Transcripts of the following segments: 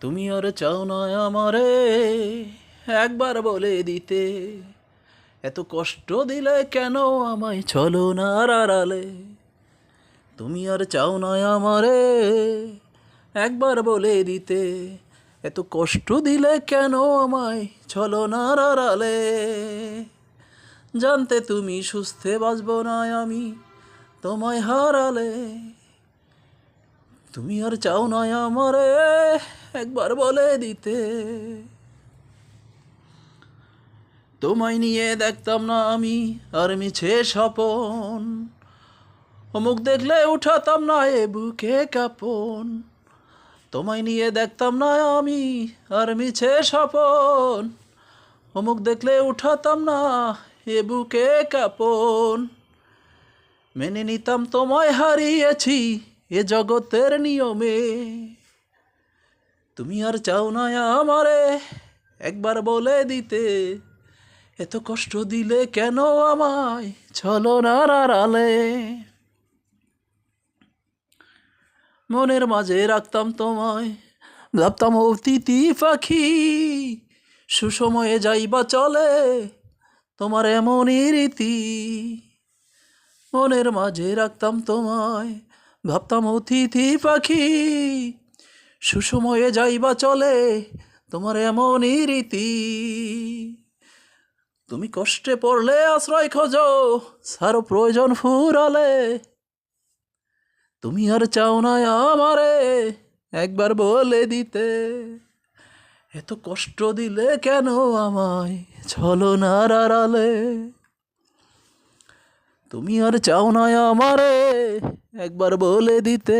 তুমি আর চাও না আমারে একবার বলে দিতে, এত কষ্ট দিলে কেন আমায় চলো না আড়ালে। তুমি আর চাও না আমারে একবার বলে দিতে, এত কষ্ট দিলে কেন আমায় চলো না আড়ালে। জানতে তুমি সুস্থে বাঁচব না আমি তোমায় হারালে। তুমি আর চাও না আমারে একবার বলে দিতে, তোমায় নিয়ে দেখতাম না আমি আর মিছে স্বপন, অমুক দেখলে উঠাতাম না এ বুকে কাঁপন। তোমায় নিয়ে দেখতাম না আমি আর মিছে স্বপন, অমুক দেখলে উঠাতাম না এ বুকে কাঁপন। মেনে নিতাম তোমায় হারিয়েছি এ জগতের নিয়মে। তুমি আর চাও না আমারে একবার বলে দিতে, এত কষ্ট দিলে কেন আমায় চলো না আড়ালে। মনের মাঝে রাখতাম তোমায়, ভাবতাম অতিথি পাখি, সুসময়ে যাইবা চলে তোমার এমনই রীতি। মনের মাঝে রাখতাম তোমায়, ভাবতাম অতিথি পাখি, সুসময়ে যাইবা চলে তোমার এমনই রীতি। তুমি কষ্টে পড়লে আশ্রয় খোঁজো সারো প্রয়োজন ফুরালে। তুমি আর চাও না আমারে একবার বলে দিতে, এত কষ্ট দিলে কেন আমায় চলো না আড়ালে। তুমি আর চাও না আমারে একবার বলে দিতে,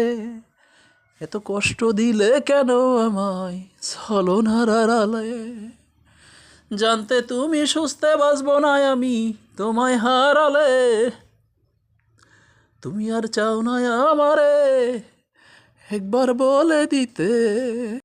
এত কষ্ট দিলে কেন আমায় চলো না আড়ালে। জানতে তুমি সুস্থে বাঁচব না আমি তোমায় হারালে। তুমি আর চাও না আমারে একবার বলে দিতে।